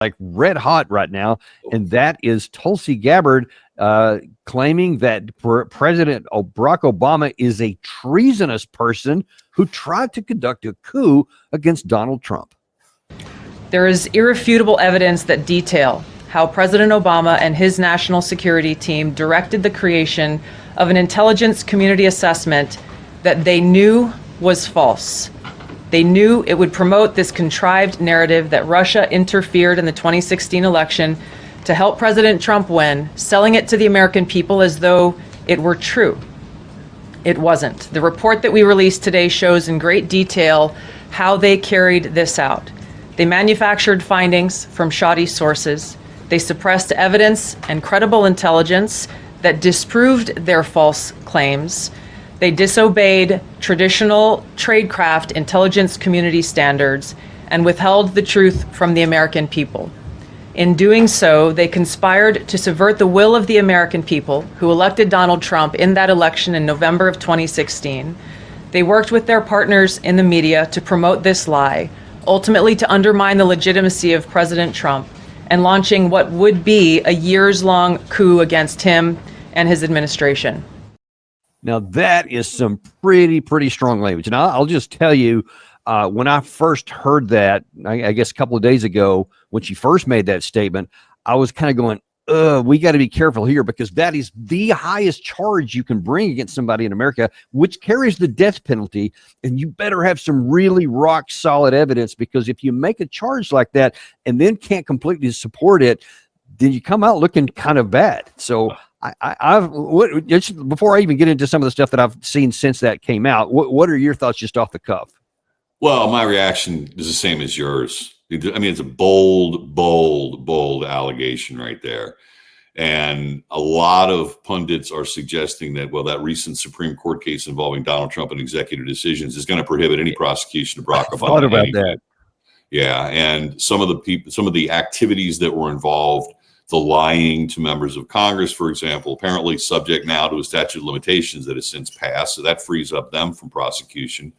like red hot right now, and that is Tulsi Gabbard claiming that President Barack Obama is a treasonous person who tried to conduct a coup against Donald Trump. There is irrefutable evidence that detail how President Obama and his national security team directed the creation of an intelligence community assessment that they knew was false. They knew it would promote this contrived narrative that Russia interfered in the 2016 election to help President Trump win, selling it to the American people as though it were true. It wasn't. The report that we released today shows in great detail how they carried this out. They manufactured findings from shoddy sources. They suppressed evidence and credible intelligence that disproved their false claims. They disobeyed traditional tradecraft intelligence community standards and withheld the truth from the American people. In doing so, they conspired to subvert the will of the American people who elected Donald Trump in that election in November of 2016. They worked with their partners in the media to promote this lie, ultimately to undermine the legitimacy of President Trump and launching what would be a years-long coup against him and his administration. Now, that is some pretty strong language. And I'll just tell you, when I first heard that, I guess a couple of days ago, when she first made that statement, I was kind of going, we got to be careful here, because that is the highest charge you can bring against somebody in America, which carries the death penalty. And you better have some really rock solid evidence, because if you make a charge like that and then can't completely support it, then you come out looking kind of bad. So before I even get into some of the stuff that I've seen since that came out, what are your thoughts just off the cuff? Well, my reaction is the same as yours. I mean, it's a bold allegation right there. And a lot of pundits are suggesting that, well, that recent Supreme Court case involving Donald Trump and executive decisions is going to prohibit any prosecution of Barack Obama. Thought about that. Yeah. And some of the activities that were involved, the lying to members of Congress, for example, apparently subject now to a statute of limitations that has since passed. So that frees up them from prosecution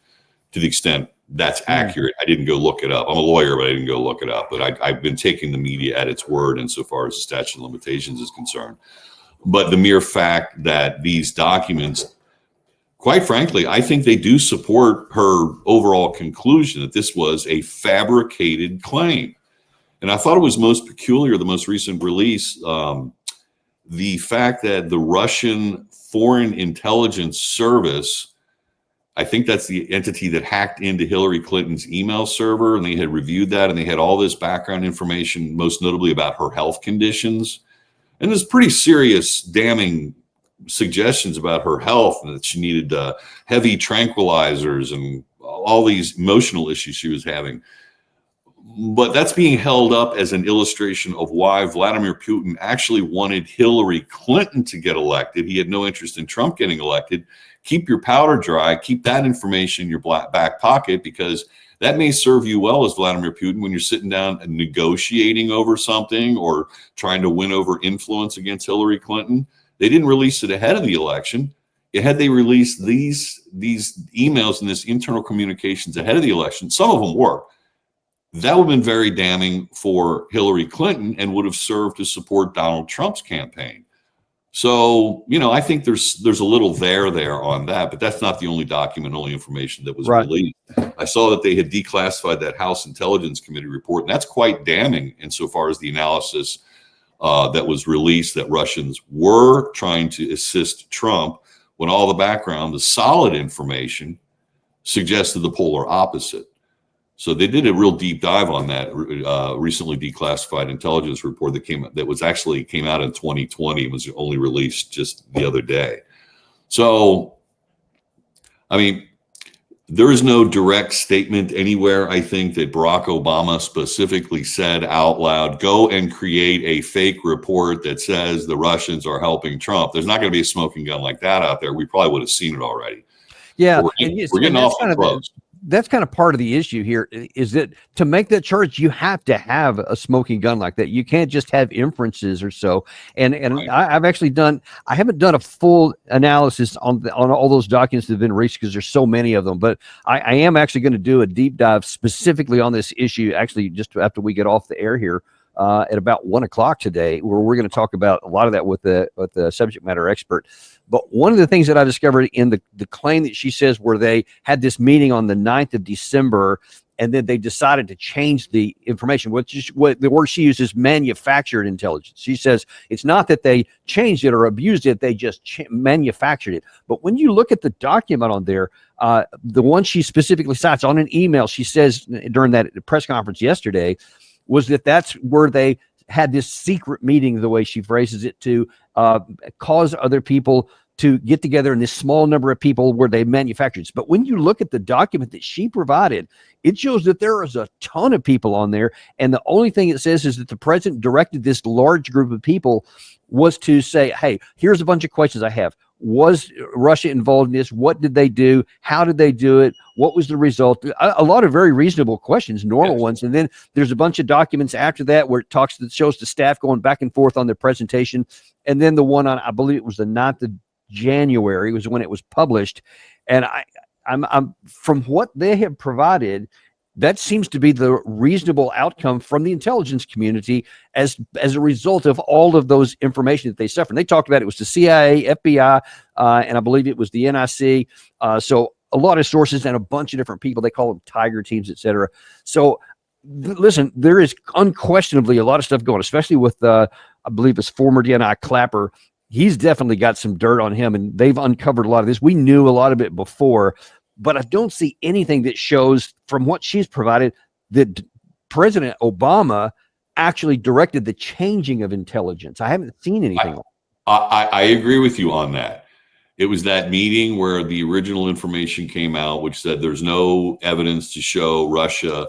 to the extent that's accurate. I didn't go look it up. I'm a lawyer, but I didn't go look it up. But I've been taking the media at its word insofar as the statute of limitations is concerned. But the mere fact that these documents, quite frankly, I think they do support her overall conclusion that this was a fabricated claim. And I thought it was most peculiar, the most recent release, the fact that the Russian Foreign Intelligence Service, I think that's the entity that hacked into Hillary Clinton's email server, and they had reviewed that, and they had all this background information, most notably about her health conditions. And there's pretty serious, damning suggestions about her health, and that she needed heavy tranquilizers and all these emotional issues she was having. But that's being held up as an illustration of why Vladimir Putin actually wanted Hillary Clinton to get elected. He had no interest in Trump getting elected. Keep your powder dry. Keep that information in your back pocket, because that may serve you well as Vladimir Putin when you're sitting down and negotiating over something or trying to win over influence against Hillary Clinton. They didn't release it ahead of the election. Had they released these emails and this internal communications ahead of the election, some of them were, that would have been very damning for Hillary Clinton and would have served to support Donald Trump's campaign. So, I think there's a little there on that, but that's not the only document, only information that was released. I saw that they had declassified that House Intelligence Committee report, and that's quite damning insofar as the analysis that was released that Russians were trying to assist Trump, when all the background, the solid information, suggested the polar opposite. So they did a real deep dive on that recently declassified intelligence report that came out in 2020 and was only released just the other day. So, I mean, there is no direct statement anywhere, I think, that Barack Obama specifically said out loud, go and create a fake report that says the Russians are helping Trump. There's not going to be a smoking gun like that out there. We probably would have seen it already. Yeah. We're getting awful close. That's kind of part of the issue here, is that to make that charge, you have to have a smoking gun like that. You can't just have inferences or so. And right. I haven't done a full analysis on all those documents that have been released, because there's so many of them, but I am actually going to do a deep dive specifically on this issue, actually just after we get off the air here, at about 1 o'clock today, where we're going to talk about a lot of that with the subject matter expert. But one of the things that I discovered in the claim that she says where they had this meeting on the 9th of December, and then they decided to change the information, which is what the word she uses, manufactured intelligence. She says it's not that they changed it or abused it, they just manufactured it. But when you look at the document on there, the one she specifically cites on an email, she says during that press conference yesterday, was that that's where they had this secret meeting, the way she phrases it, to cause other people to get together in this small number of people where they manufactured it. But when you look at the document that she provided, it shows that there is a ton of people on there. And the only thing it says is that the president directed this large group of people was to say, hey, here's a bunch of questions I have. Was Russia involved in this? What did they do? How did they do it? What was the result? A lot of very reasonable questions, normal ones. And then there's a bunch of documents after that where it shows the staff going back and forth on their presentation. And then the one on, I believe it was the 9th of January was when it was published. And I'm from what they have provided, that seems to be the reasonable outcome from the intelligence community as a result of all of those information that they suffered. And they talked about it was the CIA, FBI, and I believe it was the NIC. So a lot of sources and a bunch of different people. They call them tiger teams, et cetera. So listen, there is unquestionably a lot of stuff going, especially with, I believe it's former DNI Clapper. He's definitely got some dirt on him, and they've uncovered a lot of this. We knew a lot of it before, but I don't see anything that shows from what she's provided that President Obama actually directed the changing of intelligence. I haven't seen anything. I agree with you on that. It was that meeting where the original information came out, which said there's no evidence to show Russia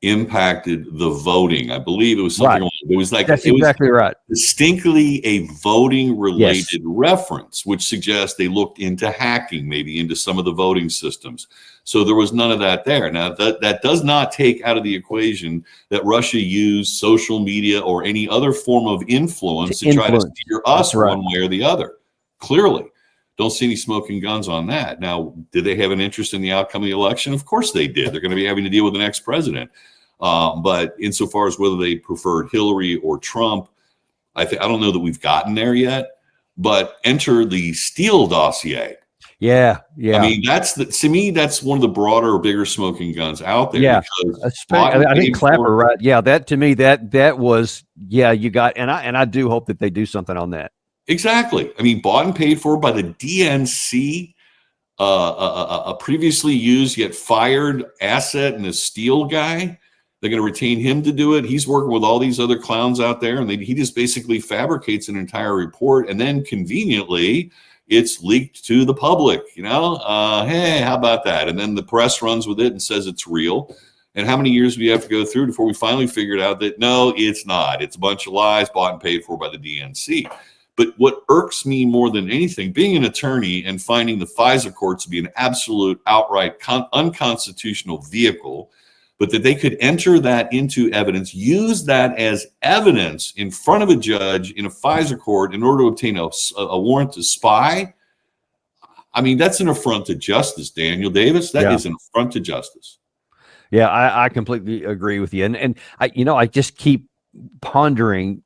impacted the voting. I believe it was something Right. it was like That's it was exactly right. distinctly a voting related Yes. reference, which suggests they looked into hacking, maybe into some of the voting systems. So there was none of that there. Now that does not take out of the equation that Russia used social media or any other form of influence to try to steer us one way or the other. Clearly. Don't see any smoking guns on that. Now, did they have an interest in the outcome of the election? Of course they did. They're going to be having to deal with the next president. But insofar as whether they preferred Hillary or Trump, I don't know that we've gotten there yet. But enter the Steele dossier. Yeah. I mean, to me, that's one of the broader, bigger smoking guns out there. Yeah, I think Clapper, right? Yeah, that to me, that was, you got, and I do hope that they do something on that. Exactly. I mean, bought and paid for by the DNC, a previously used yet fired asset and a Steele guy. They're going to retain him to do it. He's working with all these other clowns out there, and he just basically fabricates an entire report, and then conveniently it's leaked to the public. Hey, how about that? And then the press runs with it and says it's real. And how many years do we have to go through before we finally figured out that no, it's not? It's a bunch of lies bought and paid for by the DNC. But what irks me more than anything, being an attorney and finding the FISA courts to be an absolute, outright unconstitutional vehicle, but that they could enter that into evidence, use that as evidence in front of a judge in a FISA court in order to obtain a warrant to spy. I mean, that's an affront to justice, Daniel Davis. That is an affront to justice. Yeah, I completely agree with you. And I just keep pondering,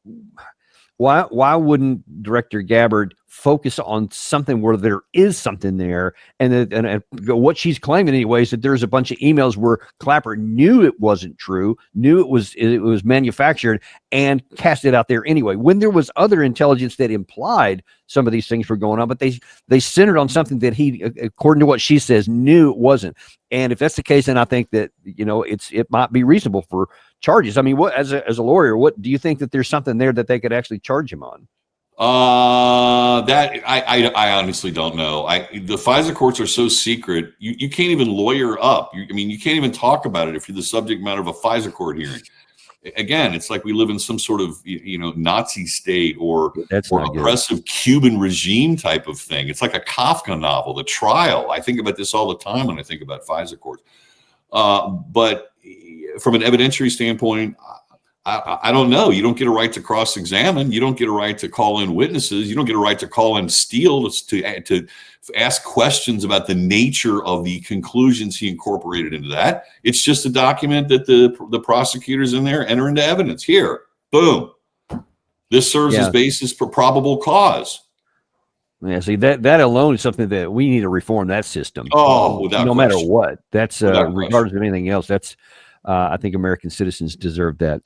why wouldn't Director Gabbard focus on something where there is something there, and what she's claiming anyway is that there's a bunch of emails where Clapper knew it wasn't true, knew it was manufactured, and cast it out there anyway, when there was other intelligence that implied some of these things were going on, but they centered on something that he, according to what she says, knew it wasn't. And if that's the case, then I think that it might be reasonable for charges. I mean, what as a lawyer, what do you think that there's something there that they could actually charge him on? That I honestly don't know. The FISA courts are so secret, you can't even lawyer up. You can't even talk about it if you're the subject matter of a FISA court hearing. Again, it's like we live in some sort of Nazi state or oppressive Cuban regime type of thing. It's like a Kafka novel, The Trial. I think about this all the time when I think about FISA courts. But from an evidentiary standpoint, I don't know. You don't get a right to cross-examine. You don't get a right to call in witnesses. You don't get a right to call in Steele to ask questions about the nature of the conclusions he incorporated into that. It's just a document that the prosecutors in there enter into evidence. Here, Boom. This serves Yeah. as basis for probable cause. Yeah, see that alone is something that we need to reform that system. Oh, without no matter question. what. That's Without regardless of anything else. That's I think American citizens deserve that.